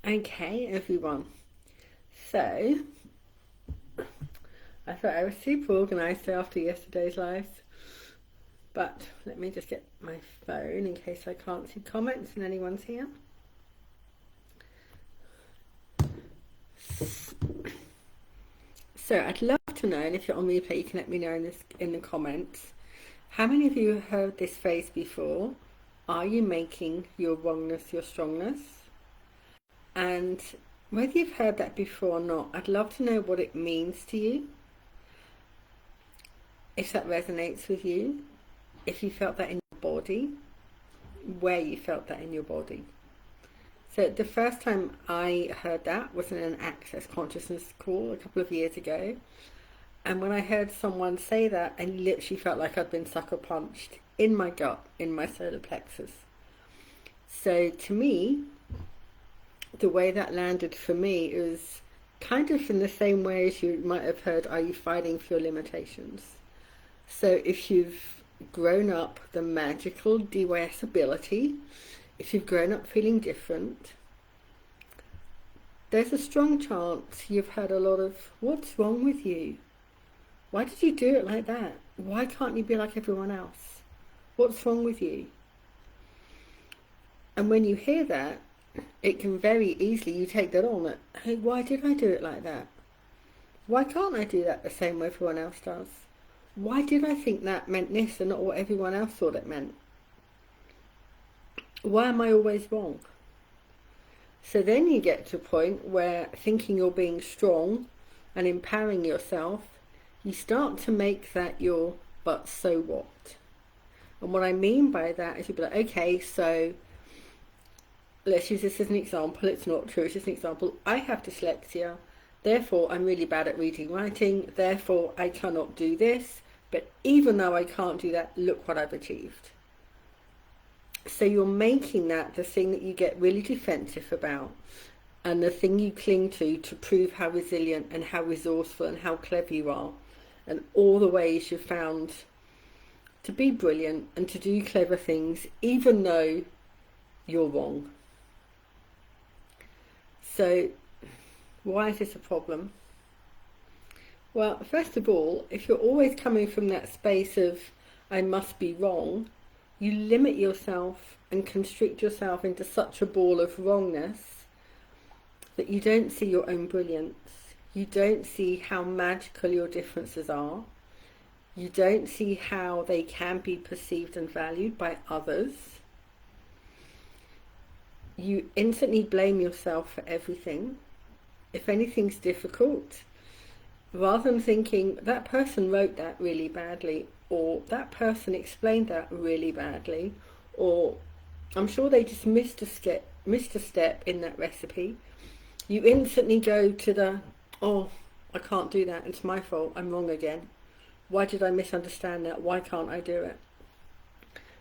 Okay, everyone. So, I thought I was super organised after yesterday's lives, but let me just get my phone in case I can't see comments and anyone's here. So, I'd love to know, and if you're on replay, you can let me know in the comments. How many of you have heard this phrase before? Are you making your wrongness your strongness? And whether you've heard that before or not, I'd love to know what it means to you. If that resonates with you, if you felt that in your body, where you felt that in your body. So the first time I heard that was in an Access Consciousness call a couple of years ago. And when I heard someone say that, I literally felt like I'd been sucker punched in my gut, in my solar plexus. So to me, the way that landed for me is kind of in the same way as you might have heard, are you fighting for your limitations? So if you've grown up the magical DYS ability, if you've grown up feeling different, there's a strong chance you've had a lot of, what's wrong with you? Why did you do it like that? Why can't you be like everyone else? What's wrong with you? And when you hear that, it can very easily, you take that on, that, hey, why did I do it like that? Why can't I do that the same way everyone else does? Why did I think that meant this and not what everyone else thought it meant? Why am I always wrong? So then you get to a point where thinking you're being strong and empowering yourself, you start to make that your but so what? And what I mean by that is you'll be like, okay, so let's use this as an example. It's not true, it's just an example. I have dyslexia, therefore I'm really bad at reading and writing, therefore I cannot do this. But even though I can't do that, look what I've achieved. So you're making that the thing that you get really defensive about, and the thing you cling to prove how resilient and how resourceful and how clever you are, and all the ways you've found to be brilliant and to do clever things, even though you're wrong. So why is this a problem? Well, first of all, if you're always coming from that space of I must be wrong, you limit yourself and constrict yourself into such a ball of wrongness that you don't see your own brilliance. You don't see how magical your differences are. You don't see how they can be perceived and valued by others. You instantly blame yourself for everything. If anything's difficult, rather than thinking that person wrote that really badly, or that person explained that really badly, or I'm sure they just missed a step in that recipe, you instantly go to the, oh, I can't do that, it's my fault, I'm wrong again. Why did I misunderstand that? Why can't I do it?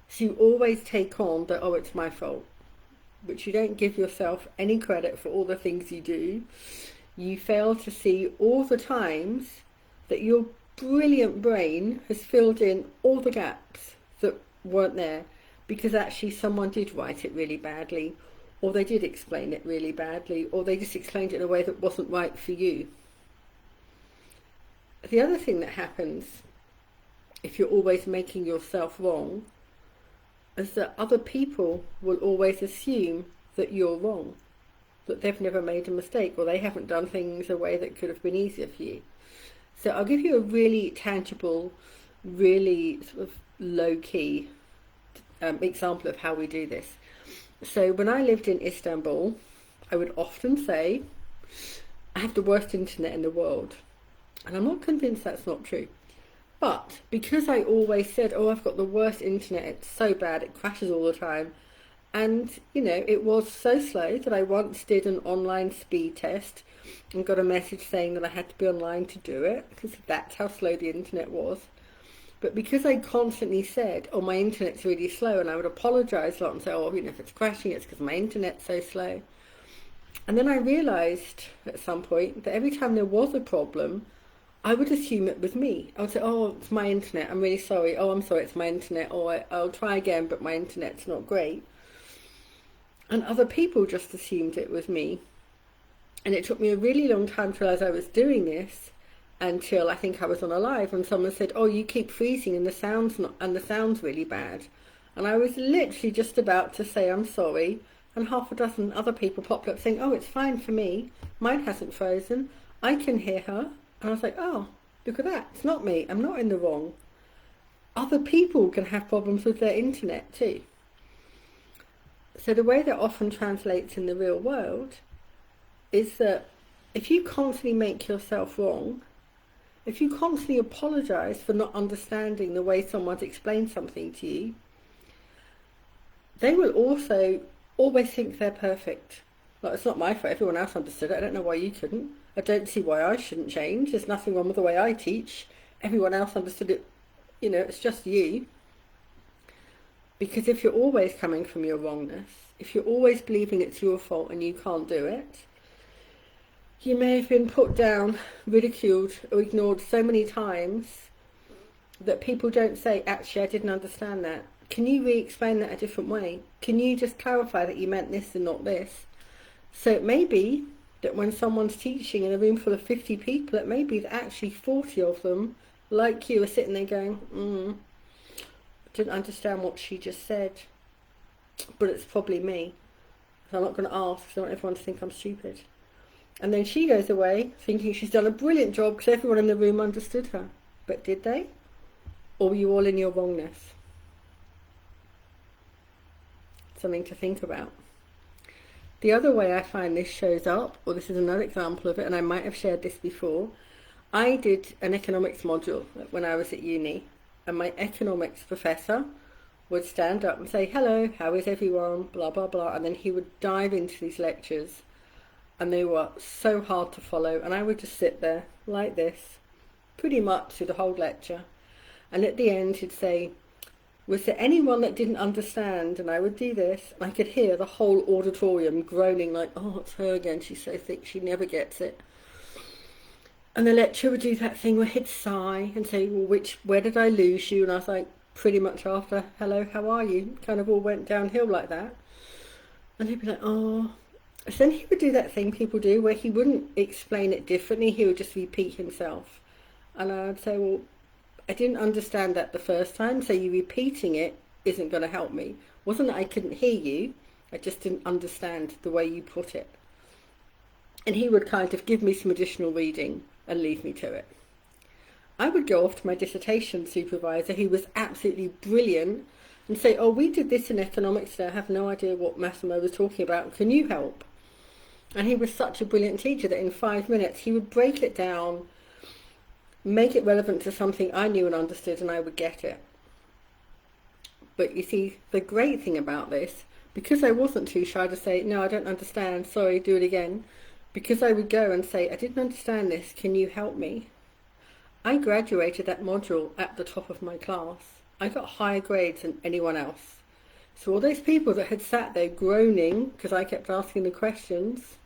So you always take on the, oh, it's my fault, which you don't give yourself any credit for all the things you do. You fail to see all the times that your brilliant brain has filled in all the gaps that weren't there because actually someone did write it really badly, or they did explain it really badly, or they just explained it in a way that wasn't right for you. The other thing that happens if you're always making yourself wrong is that other people will always assume that you're wrong, that they've never made a mistake, or they haven't done things a way that could have been easier for you. So I'll give you a really tangible, really sort of low-key example of how we do this. So when I lived in Istanbul, I would often say, I have the worst internet in the world. And I'm not convinced that's not true. But because I always said, oh, I've got the worst internet, it's so bad, it crashes all the time. And, you know, it was so slow that I once did an online speed test and got a message saying that I had to be online to do it, because that's how slow the internet was. But because I constantly said, oh, my internet's really slow, and I would apologise a lot and say, oh, you know, if it's crashing, it's because my internet's so slow. And then I realised at some point that every time there was a problem, I would assume it was me. I would say, oh, it's my internet, I'm really sorry. Oh, I'm sorry, it's my internet. Or I'll try again, but my internet's not great. And other people just assumed it was me. And it took me a really long time to realise I was doing this, until I think I was on a live and someone said, "Oh, you keep freezing and the sound's really bad." And I was literally just about to say I'm sorry, and half a dozen other people popped up saying, "Oh, it's fine for me. Mine hasn't frozen. I can hear her." And I was like, "Oh, look at that. It's not me. I'm not in the wrong." Other people can have problems with their internet too. So the way that often translates in the real world is that if you constantly make yourself wrong, if you constantly apologise for not understanding the way someone's explained something to you, they will also always think they're perfect. Like, it's not my fault, everyone else understood it, I don't know why you couldn't. I don't see why I shouldn't change, there's nothing wrong with the way I teach. Everyone else understood it, it's just you. Because if you're always coming from your wrongness, if you're always believing it's your fault and you can't do it, you may have been put down, ridiculed or ignored so many times that people don't say, "Actually, I didn't understand that. Can you re-explain that a different way? Can you just clarify that you meant this and not this?" So it may be that when someone's teaching in a room full of 50 people, it may be that actually 40 of them, like you, are sitting there going, "Didn't understand what she just said, but it's probably me. So I'm not going to ask, because I don't want everyone to think I'm stupid." And then she goes away thinking she's done a brilliant job because everyone in the room understood her. But did they? Or were you all in your wrongness? Something to think about. The other way I find this shows up, or this is another example of it, and I might have shared this before, I did an economics module when I was at uni, and my economics professor would stand up and say, "Hello, how is everyone, blah, blah, blah," and then he would dive into these lectures, and they were so hard to follow, and I would just sit there like this pretty much through the whole lecture, and at the end he'd say, "Was there anyone that didn't understand?" And I would do this, and I could hear the whole auditorium groaning like, "Oh, it's her again, she's so thick, she never gets it." And the lecturer would do that thing where he'd sigh and say, "Well, where did I lose you?" And I was like, pretty much after "Hello, how are you?" kind of all went downhill like that. And he'd be like, "Oh." So then he would do that thing people do where he wouldn't explain it differently, he would just repeat himself. And I would say, "Well, I didn't understand that the first time, so you repeating it isn't going to help me. Wasn't that I couldn't hear you, I just didn't understand the way you put it." And he would kind of give me some additional reading and leave me to it. I would go off to my dissertation supervisor, who was absolutely brilliant, and say, "Oh, we did this in economics today, I have no idea what Massimo was talking about, can you help?" And he was such a brilliant teacher that in 5 minutes he would break it down, make it relevant to something I knew and understood, and I would get it. But you see, the great thing about this, because I wasn't too shy to say, "No, I don't understand, sorry, do it again," because I would go and say, "I didn't understand this, can you help me?" I graduated that module at the top of my class. I got higher grades than anyone else. So all those people that had sat there groaning because I kept asking the questions,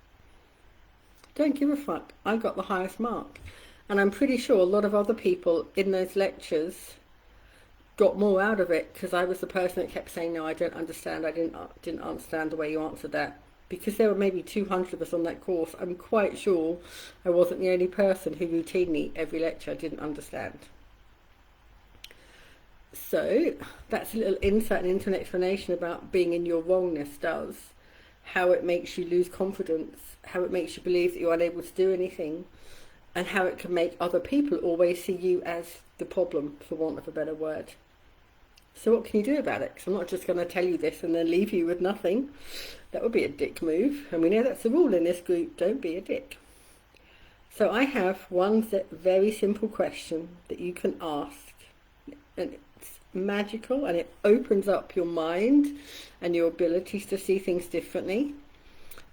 don't give a fuck. I got the highest mark. And I'm pretty sure a lot of other people in those lectures got more out of it because I was the person that kept saying, "No, I don't understand. I didn't understand the way you answered that." Because there were maybe 200 of us on that course, I'm quite sure I wasn't the only person who routinely, every lecture, didn't understand. So that's a little insight into an explanation about being in your wrongness does, how it makes you lose confidence, how it makes you believe that you're unable to do anything, and how it can make other people always see you as the problem, for want of a better word. So what can you do about it? Because I'm not just going to tell you this and then leave you with nothing. That would be a dick move, and we know that's the rule in this group, don't be a dick. So I have one very simple question that you can ask, and it's magical, and it opens up your mind and your abilities to see things differently.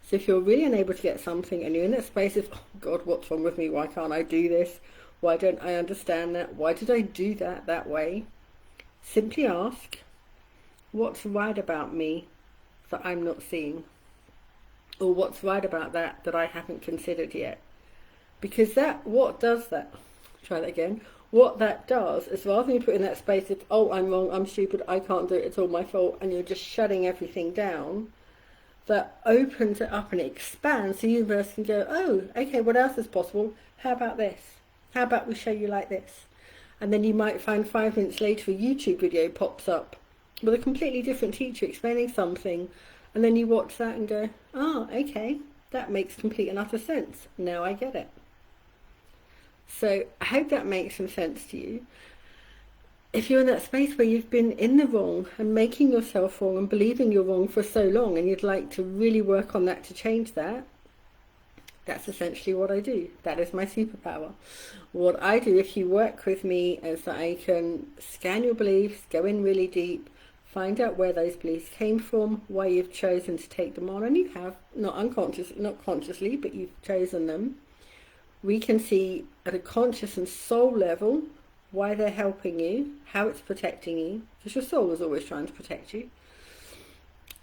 So if you're really unable to get something and you're in that space of, "Oh God, what's wrong with me? Why can't I do this? Why don't I understand that? Why did I do that way?" Simply ask, what's right about me that I'm not seeing? Or what's right about that I haven't considered yet? Because what does that? Try that again. What that does is, rather than you put in that space of, "Oh, I'm wrong, I'm stupid, I can't do it, it's all my fault," and you're just shutting everything down, that opens it up and it expands. The universe can go, oh, okay, what else is possible? How about this? How about we show you like this? And then you might find 5 minutes later a YouTube video pops up with a completely different teacher explaining something, and then you watch that and go, oh, okay, that makes complete and utter sense. Now I get it. So I hope that makes some sense to you. If you're in that space where you've been in the wrong and making yourself wrong and believing you're wrong for so long, and you'd like to really work on that to change that, that's essentially what I do. That is my superpower. What I do, if you work with me, is that I can scan your beliefs, go in really deep, find out where those beliefs came from, why you've chosen to take them on, and you have, not consciously, but you've chosen them. We can see at a conscious and soul level why they're helping you, how it's protecting you, because your soul is always trying to protect you.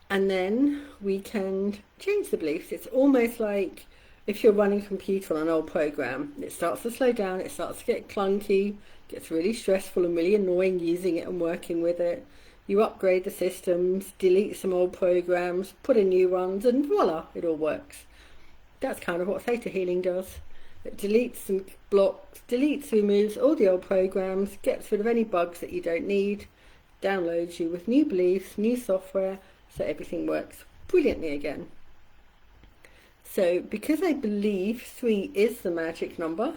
And then we can change the beliefs. It's almost like if you're running a computer on an old program, it starts to slow down, it starts to get clunky, gets really stressful and really annoying using it and working with it. You upgrade the systems, delete some old programs, put in new ones, and voila, it all works. That's kind of what theta healing does. It deletes and blocks, removes all the old programs, gets rid of any bugs that you don't need, downloads you with new beliefs, new software, so everything works brilliantly again. So because I believe 3 is the magic number,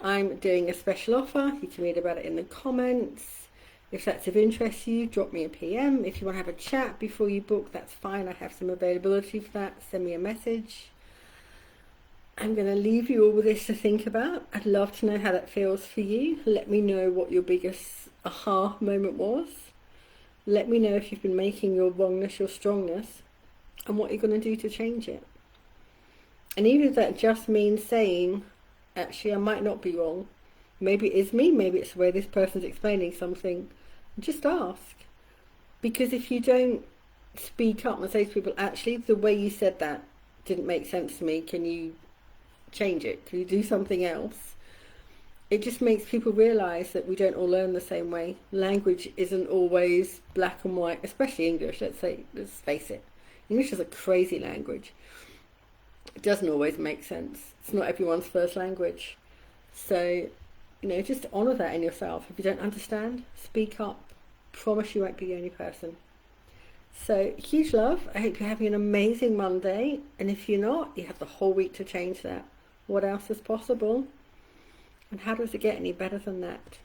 I'm doing a special offer. You can read about it in the comments. If that's of interest to you, drop me a PM. If you want to have a chat before you book, that's fine. I have some availability for that. Send me a message. I'm going to leave you all with this to think about. I'd love to know how that feels for you. Let me know what your biggest aha moment was. Let me know if you've been making your wrongness your strongness and what you're going to do to change it. And even if that just means saying, actually, I might not be wrong. Maybe it is me, maybe it's the way this person's explaining something. Just ask. Because if you don't speak up and say to people, actually, the way you said that didn't make sense to me, can you change it? Can you do something else? It just makes people realise that we don't all learn the same way. Language isn't always black and white, especially English. Let's face it. English is a crazy language. It doesn't always make sense. It's not everyone's first language. So, just honour that in yourself. If you don't understand, speak up. Promise you won't be the only person. So, huge love. I hope you're having an amazing Monday. And if you're not, you have the whole week to change that. What else is possible? And how does it get any better than that?